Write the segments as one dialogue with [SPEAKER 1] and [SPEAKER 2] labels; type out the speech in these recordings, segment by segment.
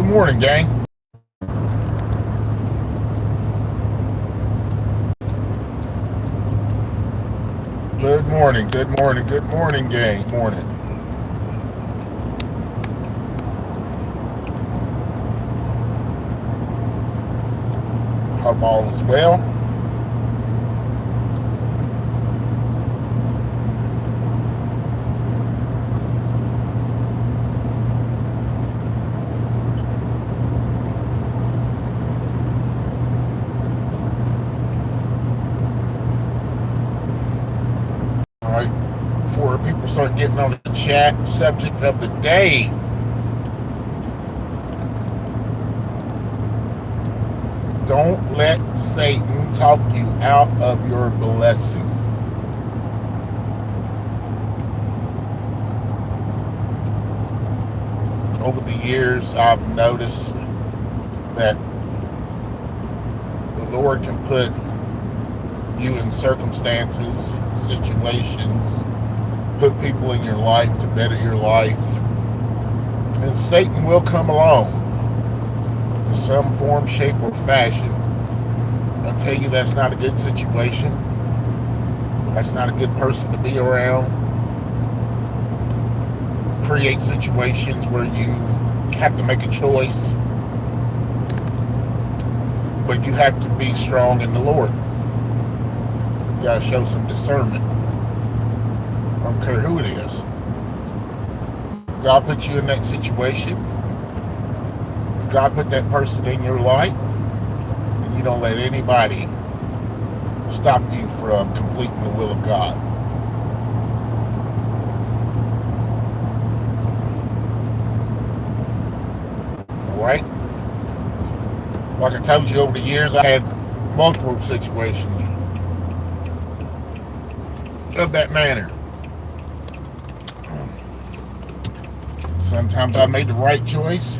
[SPEAKER 1] morning, gang. Good morning, gang. Morning. Hope all is well. All right. Before people start getting on the chat, subject of the day. Don't let Satan talk you out of your blessing. Over the years, I've noticed that the Lord can put you in circumstances, situations, put people in your life to better your life. And Satan will come along in some form, shape, or fashion and tell you that's not a good situation. That's not a good person to be around. Create situations where you have to make a choice, but you have to be strong in the Lord. You gotta show some discernment. I don't care who it is. God put you in that situation. If God put that person in your life, then you don't let anybody stop you from completing the will of God. Alright? Like I told you over the years, I had multiple situations of that manner. Sometimes I made the right choice.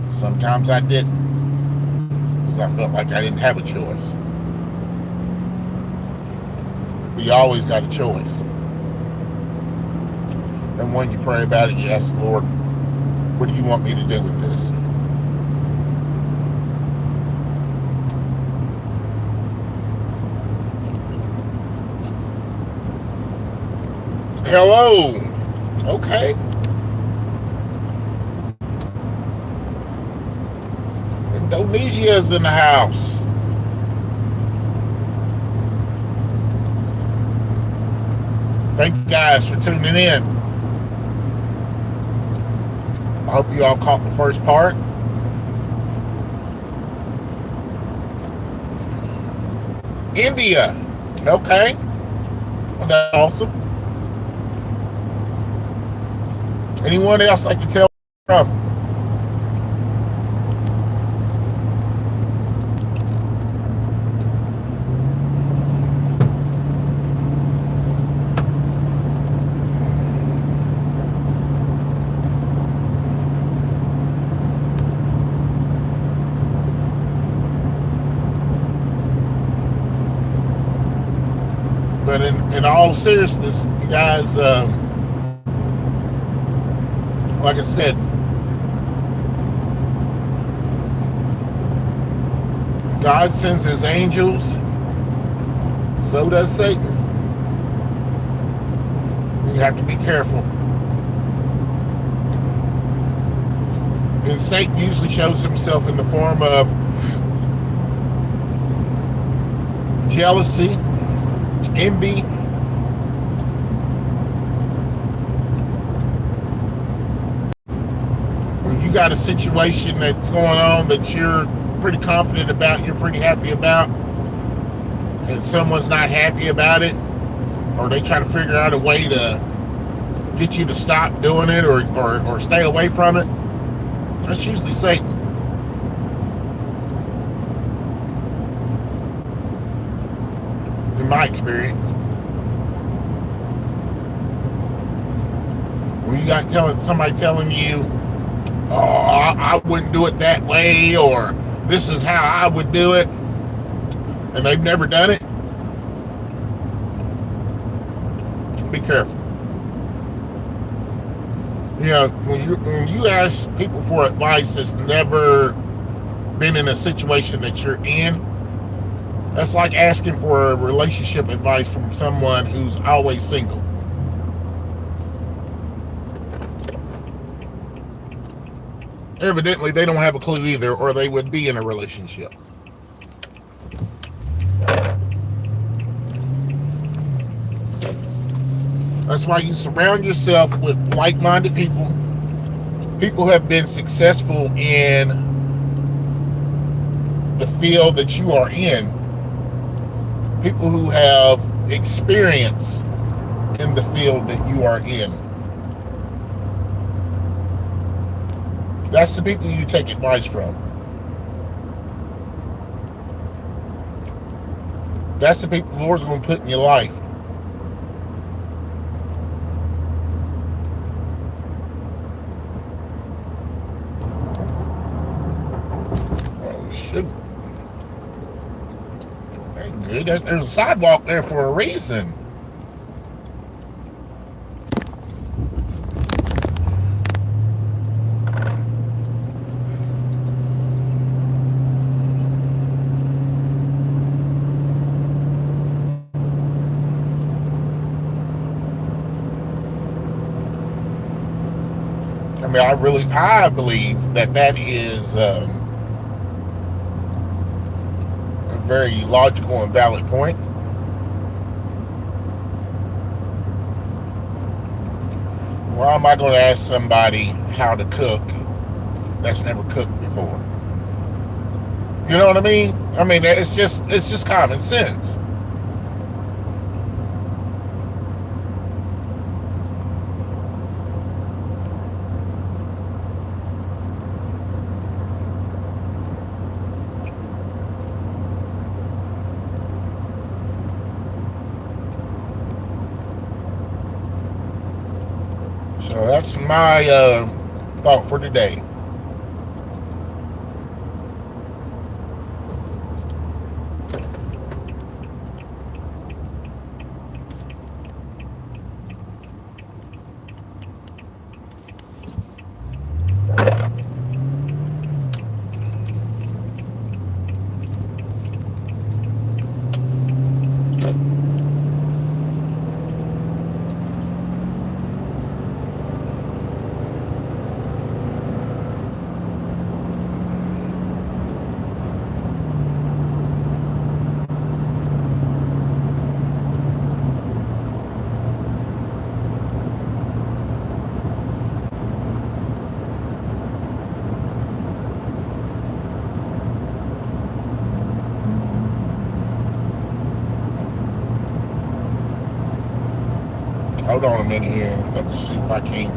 [SPEAKER 1] Sometimes I didn't. Because I felt like I didn't have a choice. But you always got a choice. And when you pray about it, you ask the Lord, what do you want me to do with this? Hello. Okay. Indonesia's in the house. Thank you guys for tuning in. I hope you all caught the first part. India. Okay. Well, that's awesome. Anyone else like to tell from? But in all seriousness, you guys, like I said, God sends his angels, so does Satan. You have to be careful. And Satan usually shows himself in the form of jealousy, envy, when you got a situation that's going on that you're pretty confident about, you're pretty happy about, and someone's not happy about it, or they try to figure out a way to get you to stop doing it or stay away from it, that's usually Satan. In my experience. When you got somebody telling you, oh, I wouldn't do it that way, or this is how I would do it, and they've never done it, be careful. When you ask people for advice that's never been in a situation that you're in, that's like asking for a relationship advice from someone who's always single. Evidently, they don't have a clue either, or they would be in a relationship. That's why you surround yourself with like-minded people. People have been successful in the field that you are in. People who have experience in the field that you are in. That's the people you take advice from. That's the people the Lord's going to put in your life. Oh, shoot. That's good. There's a sidewalk there for a reason. I believe that is a very logical and valid point. Why am I going to ask somebody how to cook that's never cooked before? You know what I mean? It's just common sense. So that's my thought for today. Hold on a minute here. Let me see if I can't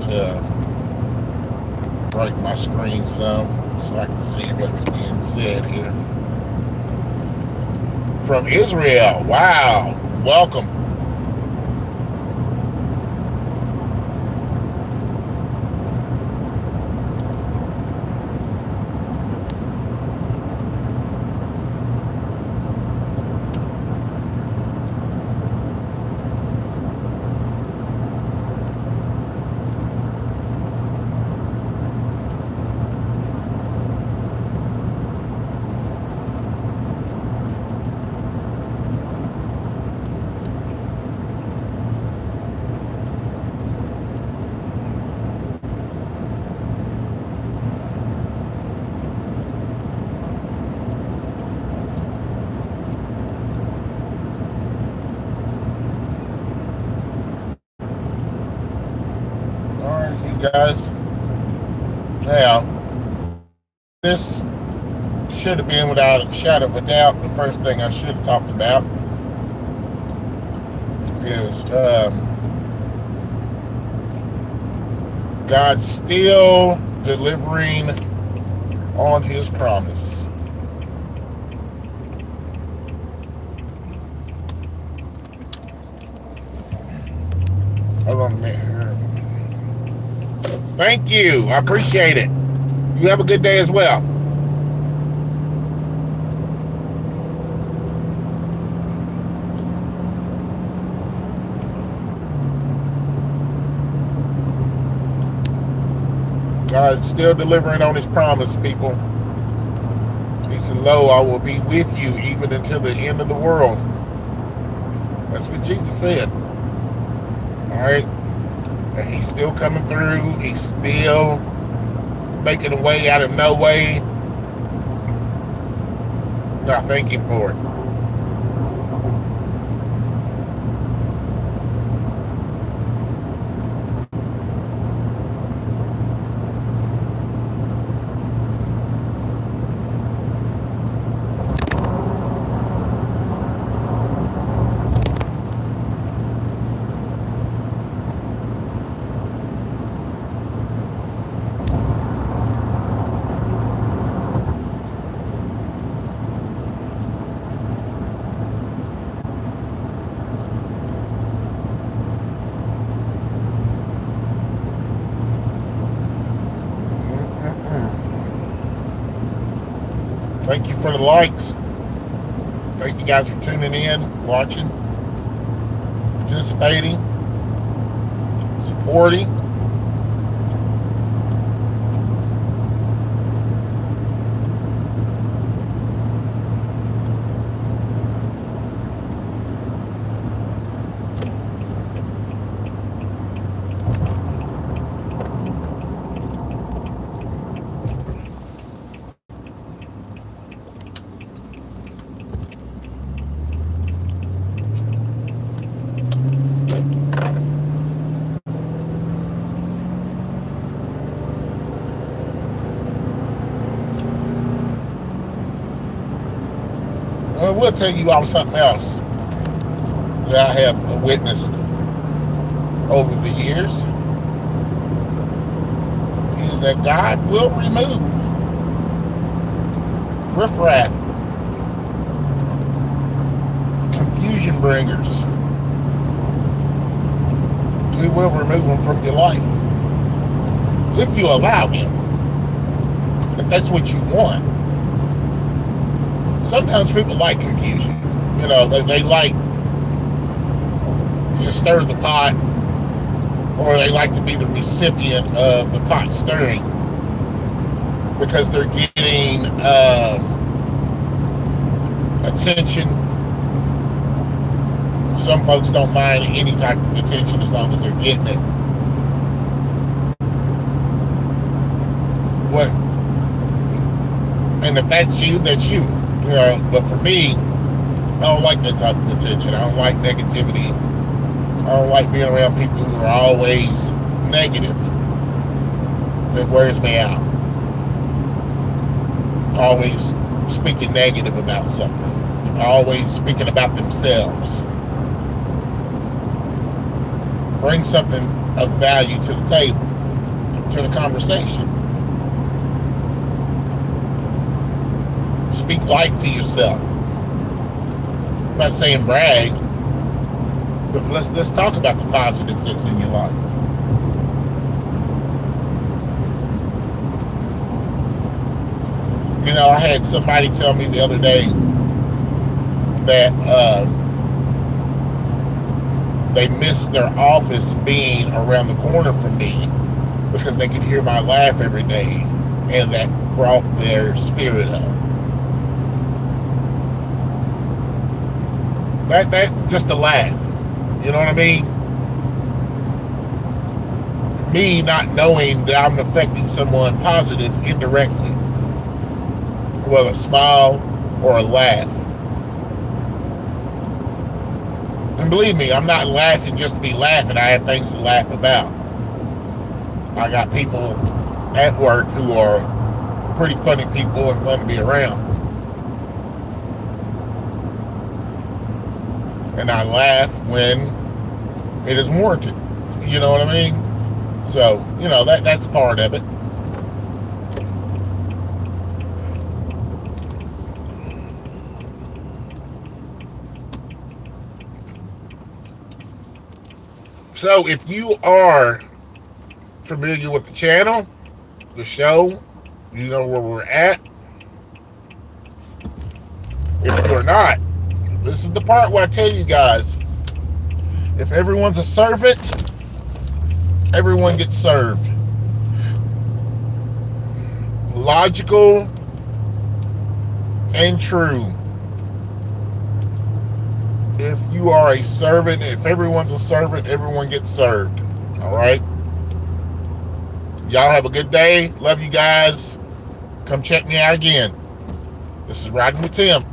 [SPEAKER 1] brighten my screen some so I can see what's being said here. From Israel. Wow. Welcome. Guys, now this should have been, without a shadow of a doubt, the first thing I should have talked about is God still delivering on his promise. Hold on a minute here. Thank you. I appreciate it. You have a good day as well. God's still delivering on his promise, people. He said, lo, I will be with you even until the end of the world. That's what Jesus said. All right? And he's still coming through. He's still making a way out of no way. I thank him for it. Thank you for the likes. Thank you guys for tuning in, watching, participating, supporting. I will tell you all something else that I have witnessed over the years is that God will remove riffraff, confusion bringers. He will remove them from your life if you allow him, if that's what you want. Sometimes people like confusion. You know, they like to stir the pot, or they like to be the recipient of the pot stirring because they're getting attention. Some folks don't mind any type of attention as long as they're getting it. What? And if that's you, that's you. You know, but for me, I don't like that type of attention. I don't like negativity. I don't like being around people who are always negative. That wears me out. Always speaking negative about something. Always speaking about themselves. Bring something of value to the table, to the conversation. Speak life to yourself. I'm not saying brag, but let's talk about the positives that's in your life. You know, I had somebody tell me the other day that they missed their office being around the corner from me because they could hear my laugh every day, and that brought their spirit up. That just a laugh. You know what I mean? Me not knowing that I'm affecting someone positive indirectly. Well, a smile or a laugh. And believe me, I'm not laughing just to be laughing. I have things to laugh about. I got people at work who are pretty funny people and fun to be around. And I laugh when it is warranted. You know what I mean? So, you know, that's part of it. So, if you are familiar with the channel, the show, you know where we're at. If you're not, this is the part where I tell you guys, if everyone's a servant, everyone gets served. logical and true. If you are a servant, if everyone's a servant, everyone gets served. All right. Y'all have a good day. Love you guys. Come check me out again. This is Riding with Tim.